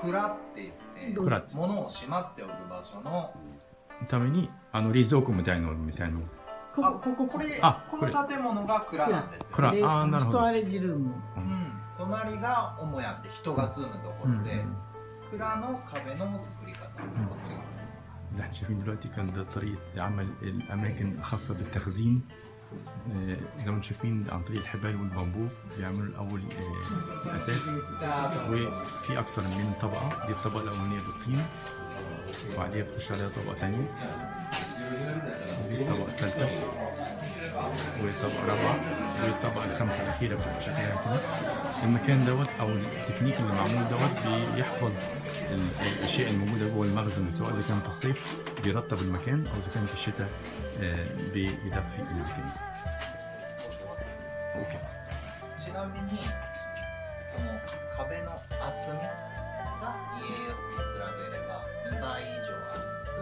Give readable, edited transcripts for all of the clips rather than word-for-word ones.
蔵って言って物をしまっておく場所のために冷蔵庫みたいのこの建物が蔵なんですよ。蔵、なるほど。ストアレジルーム。隣が母屋って人が住むところで、蔵の壁の作り方こっち側。اللي احنا شايفين دلوقتي كان ده طريقة عمل الأماكن الخاصة بالتخزين. زي ما انتم شايفين عن طريق الحبال والبامبو بيعملوا الأول الأساس، وفي أكتر من طبقة. دي الطبقة الأولانية بالطين، وبعديها بتخش عليها طبقة تانية، ودي الطبقة الثالثة، والطبقة الرابعة، والطبقة الخامسة الأخيرة بتبقى شكلها كده. المكان دوت أو التكنيك اللي معمول دوت بيحفظ الأشياء الموجودة جوه المخزن، سواء إذا كان في الصيف بيرطب المكان أو إذا كان في الشتاء بيدفي المكان. أوكي. ちなみにこの壁の厚みが家に比べれば2倍以上あるんです。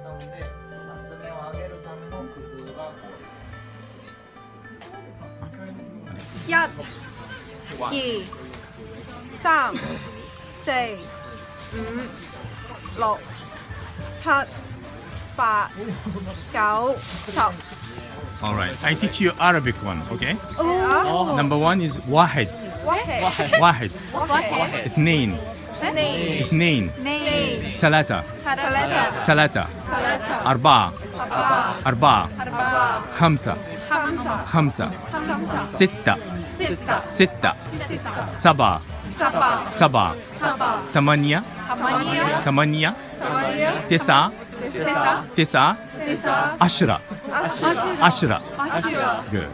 なので厚みを上げるための工夫がこういう作り。1、2、3、4、5、6、7、8、9、10。All right, I teach you Arabic one, okay? Number one is واحد. واحد. اثنين. اثنين. ثلاثة. ثلاثة. أربعة. أربعة. خمسة. خمسة. ستة. ستة. سبعة. سبعة. ثمانية. ثمانية. تسعة. تسعة. 10. 10. Good.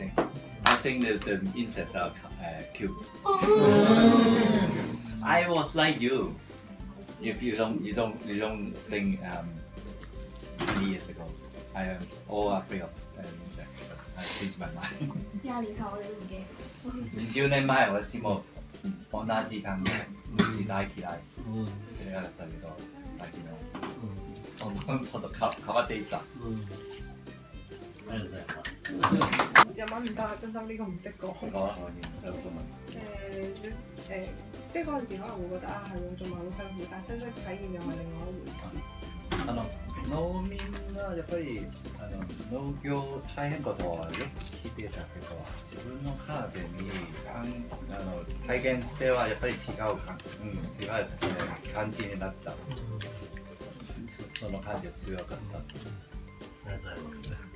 I think the insects are cute. I was like you. If you don't think 20 years ago, I am all afraid of insects. But I changed my mind. 压力好，我唔驚。 20年前我希望同じ考え、虫大嫌い。それがだったけど、最近はどんどんちょっと変わっていった。ありがとうございます。日文唔得啊，真心呢個唔識講。講啊，有中文。即係嗰陣時可能會覺得啊係喎，仲係好辛苦，但係真正體驗又係另外一回事。農民はやっぱり農業大変ことはよく聞いてたけど、自分の肌で体験してはやっぱり違う感じになった。その感じが強かった。ありがとうございます。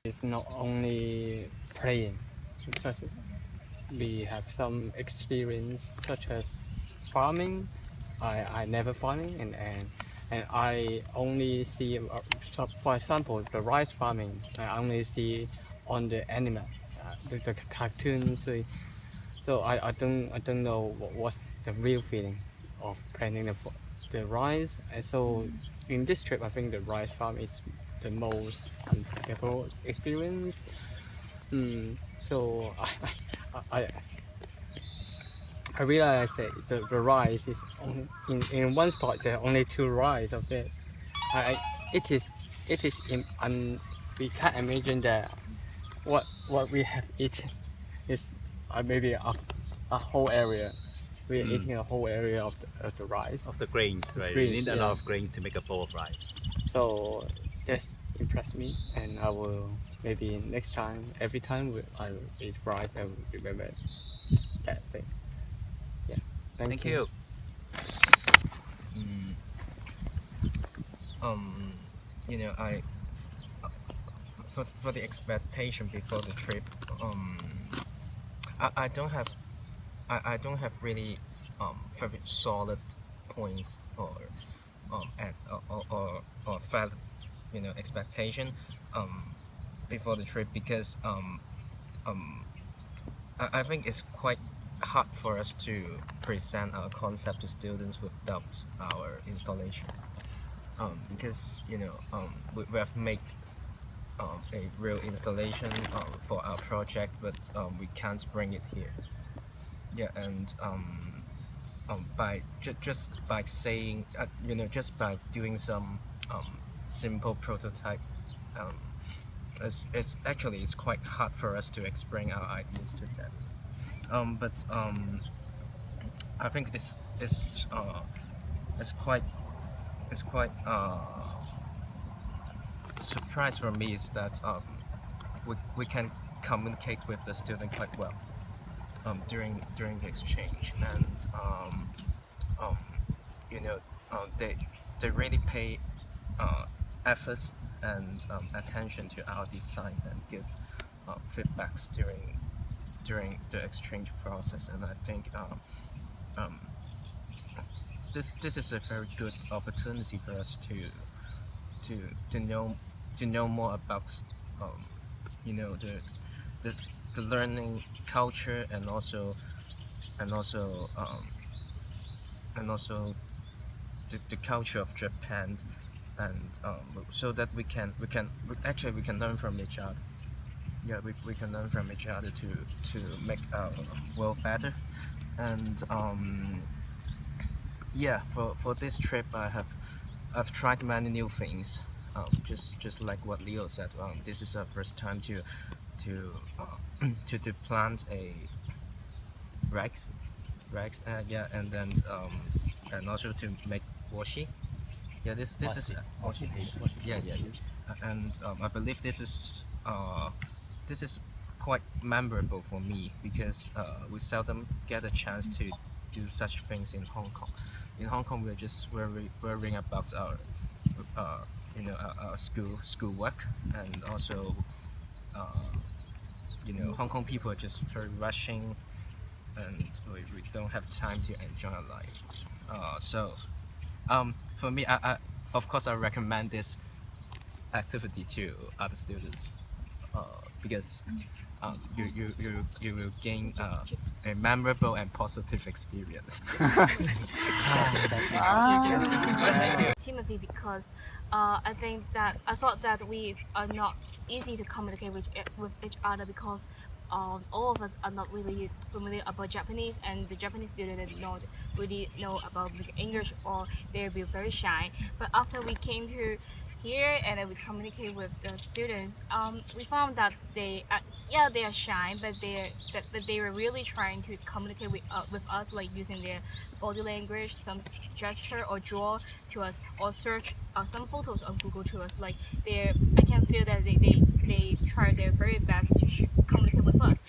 It's not only playing, we have some experience such as farming. I never farming and I only see, for example, the rice farming. I only see on the anime, the cartoon. So I don't know what's the real feeling of planting the rice. And so in this trip, I think the rice farm is the most unforgettable experience. So I realized that the rice is in one spot. There are only 2 rice of it. It is we can't imagine that what we have eaten is maybe a whole area. We are eating a whole area of the rice. Of the grains, right? Grains, you need a yeah. lot of grains to make a bowl of rice. So that impressed me, and I will maybe next time, every time I will eat rice, I will remember that thing. Yeah. Thank you. You know, for the expectation before the trip, I don't have really very solid points or felt, you know, expectation before the trip, because I think it's quite hard for us to present our concept to students without our installation, because you know we have made a real installation for our project, but we can't bring it here. Yeah, and by just by saying, you know, just by doing some simple prototype, it's actually quite hard for us to explain our ideas to them. But I think it's quite surprise for me is that we can communicate with the student quite well during the exchange, and you know, they really pay efforts and attention to our design and give feedbacks during the exchange process. And I think this is a very good opportunity for us to know more about you know, the learning culture, and also the culture of Japan, and so that we can learn from each other. Yeah, we can learn from each other to make our world better. And yeah, for this trip I've tried many new things. Just like what Leo said, this is our first time to plant a rags, yeah, and then and also to make washi. Yeah, this is washi. Yeah, and I believe this is quite memorable for me, because we seldom get a chance to do such things in Hong Kong. In Hong Kong, we're just worrying about our you know, our school work, and also you know, Hong Kong people are just very rushing, and we don't have time to enjoy our life. For me, I of course I recommend this activity to other students because you will gain a memorable and positive experience. Timothy, because I thought that we are not easy to communicate with each other because all of us are not really familiar about Japanese, and the Japanese students did not really know about English, or they'll be very shy. But after we came to here and then we communicate with the students, we found that they are shy, but they were really trying to communicate with us, like using their body language, some gesture, or draw to us, or search some photos on Google to us. Like I can feel that they try their very best to communicate with us.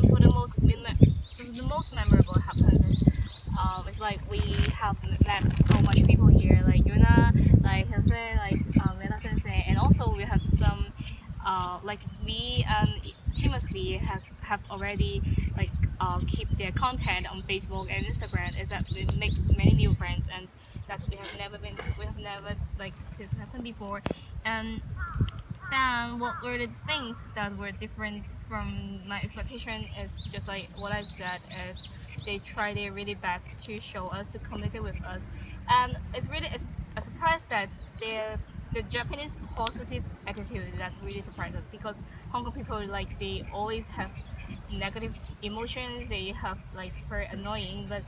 For the most memorable happens, it's like we have met so much people here, like Yuna, like Hussein, like Meta Sensei, and also we have some like me and Timothy have already like keep their content on Facebook and Instagram. Is that we make many new friends, and that we have never like this happened before. And then what were the things that were different from my expectation is just like what I said, is they try their really best to show us, to communicate with us. And it's really a surprise that the Japanese positive attitude, that's really surprising, because Hong Kong people, like, they always have negative emotions, they have like very annoying. But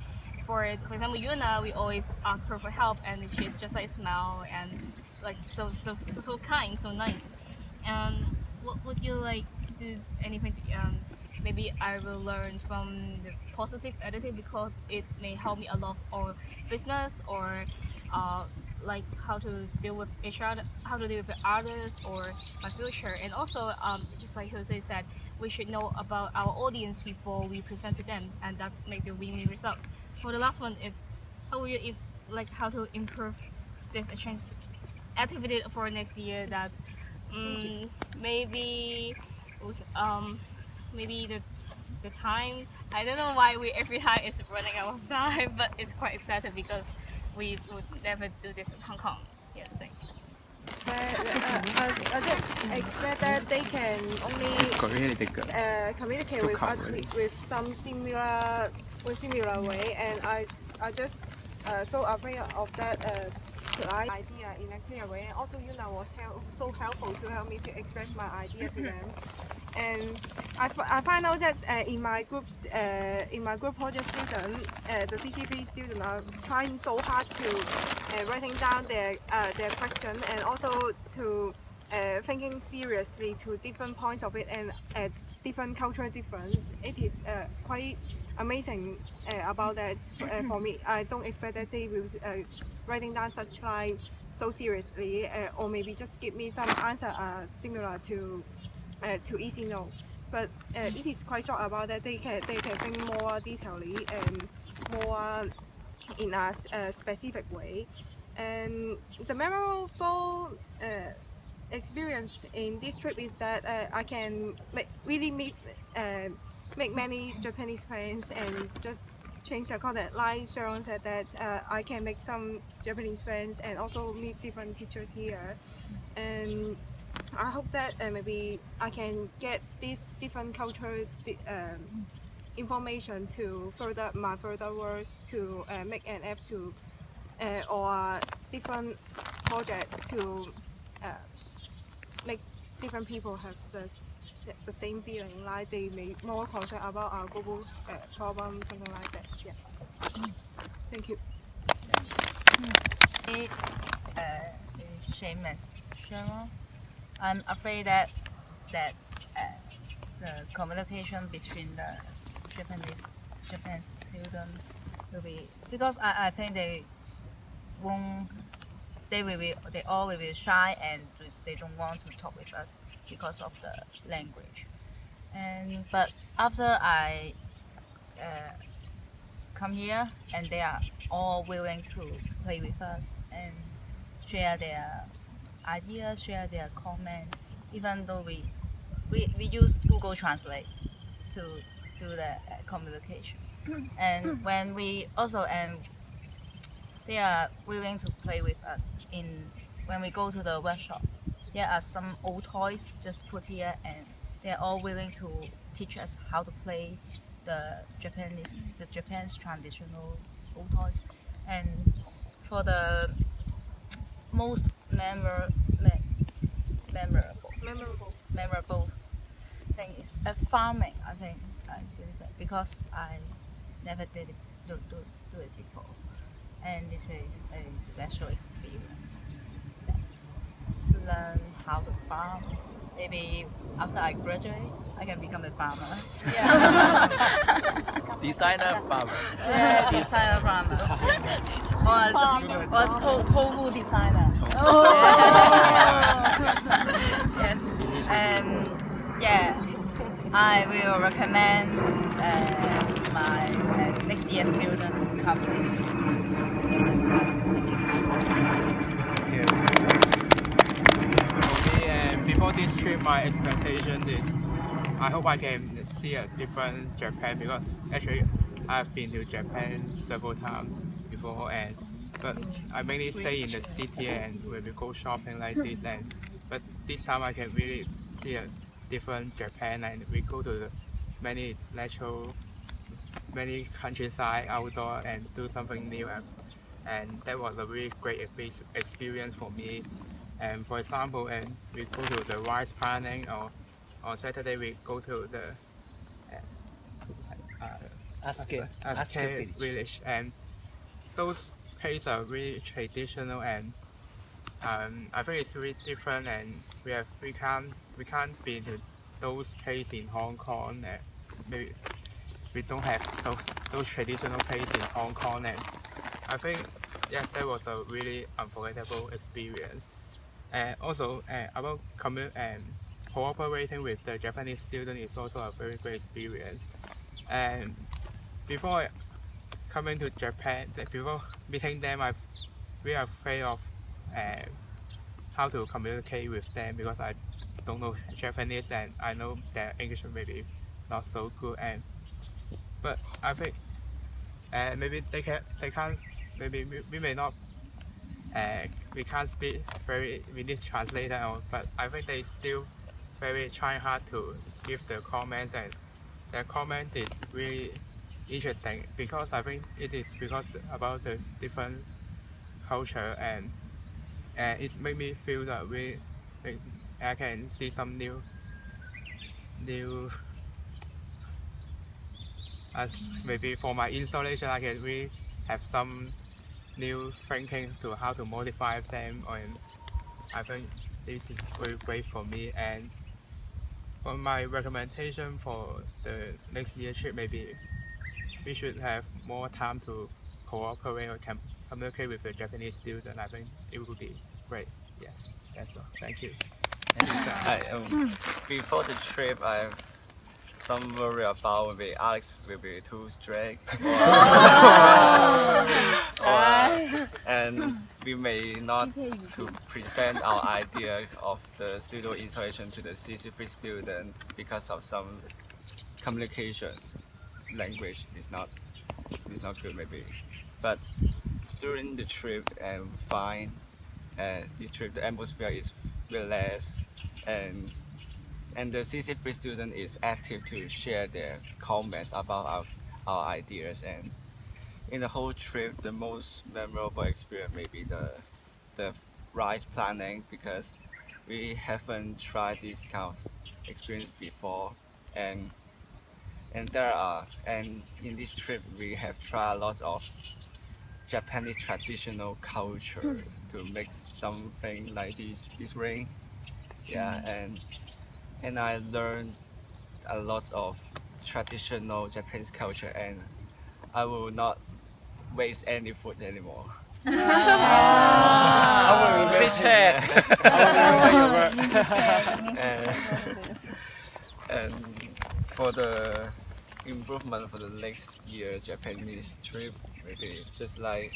for example, Yuna, we always ask her for help, and she's just like smile and like so kind, so nice. What would you like to do? Anything? Maybe I will learn from the positive attitude, because it may help me a lot for business, or like how to deal with each other, how to deal with others, or my future. And also, just like Jose said, we should know about our audience before we present to them, and that's make the win-win result. For the last one, it's how will you how to improve this exchange activity for next year. That maybe maybe the time. I don't know why every time is running out of time, but it's quite exciting because we would never do this in Hong Kong. Yes, thank you. I just expect that they can only communicate with us with some similar way, and I just so afraid of that idea in a clear way. And also, Yuna was so helpful to help me to express my idea to them. And I find out that in my group project student, the CCP student are trying so hard to writing down their question, and also to thinking seriously to different points of it, and different cultural difference. It is quite amazing about that for me. I don't expect that they will writing down such line so seriously, or maybe just give me some answer similar to easy no. But it is quite short about that. They can think more detailedly and more in a specific way. And the memorable experience in this trip is that I can really make many Japanese friends, and just change the content. Like Sharon said, that I can make some Japanese friends and also meet different teachers here. And I hope that maybe I can get this different cultural information to further my further works, to make an app to or different project to make different people have the same feeling, like they may more concerned about our global problem, something like that. Yeah. Thank you. Same as Sharon. I'm afraid that the communication between the Japanese student will be, because I think they all will be shy, and they don't want to talk with us because of the language. But after I come here, and they are all willing to play with us and share their ideas, share their comments, even though we we use Google Translate to do the communication. And when we also they are willing to play with us when we go to the workshop. There are some old toys just put here, and they are all willing to teach us how to play the Japan's traditional old toys. And for the most memorable thing is farming. I think I did that because I never did do it before, and this is a special experience to learn how to farm. Maybe after I graduate, I can become a farmer. Yeah. Designer farmer. Yeah, designer farmer. Or tofu designer. Yes. Yeah, I will recommend my next year student to come this trip. Thank you. For me, before this trip, my expectation is I hope I can see a different Japan, because actually I've been to Japan several times before, but I mainly stay in the city and when we go shopping like this, but this time I can really see a different Japan, and we go to many natural, many countryside outdoor and do something new, and that was a really great experience for me. And for example, we go to the rice planting, or on Saturday we go to the Aske village, and those places are really traditional, and I think it's really different, and we can't be to those places in Hong Kong, and maybe we don't have those traditional places in Hong Kong, and I think that was a really unforgettable experience. And also about cooperating with the Japanese student is also a very great experience. And before coming to Japan, before meeting them, I really afraid of how to communicate with them, because I don't know Japanese, and I know their English maybe not so good. But I think maybe they can't, maybe we may not. We can't speak we need translator, but I think they still very trying hard to give the comments, and their comments is really interesting, because I think it is because about the different culture, and it made me feel that I can see some new maybe for my installation I can really have some new thinking to how to modify them, and I think this is very great for me. And for my recommendation for the next year trip, maybe we should have more time to cooperate or communicate with the Japanese student. I think it would be great. Yes, that's all. Thank you. Before the trip, I've some worry about maybe Alex will be too strict, and we may not to present our idea of the studio installation to the CC3 student because of some communication language is not good maybe. But during the trip, fine. This trip, the atmosphere is relaxed, and the CC3 student is active to share their comments about our ideas. And in the whole trip, the most memorable experience may be the rice planting, because we haven't tried this kind of experience before, and in this trip we have tried a lot of Japanese traditional culture to make something like this ring. Yeah, and I learned a lot of traditional Japanese culture, and I will not waste any food anymore. Let check. And for the improvement for the next year Japanese trip, maybe just like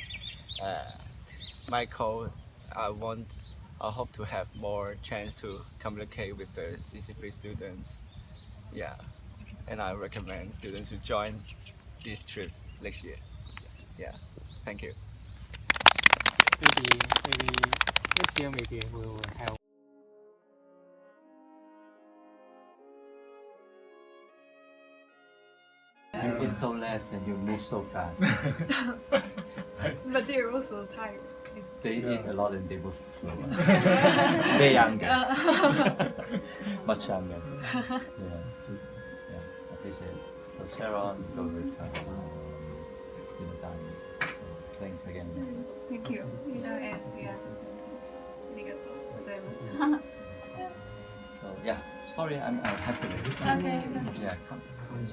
Michael, I want I hope to have more chance to communicate with the CC3 students. Yeah, and I recommend students to join this trip next year. Yeah, thank you. Maybe next year maybe we'll have. You eat so less and you move so fast. But they're also tired. They eat a lot and they move slower. They're younger. Much younger. Yes. Yeah, appreciate it. So Sharon, go with Zanaty. So thanks again. Thank you. And yeah. Arigatou. So yeah, sorry, I'm have to leave. Okay. Yeah, come.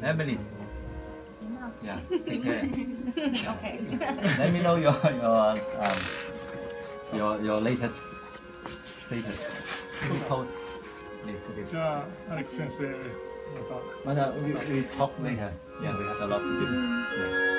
Emily. Yeah, take care. Okay. Let me know your latest status. Post. じゃあ、アレックス先生、また。We talk later. Yeah, we have a lot to do. Yeah.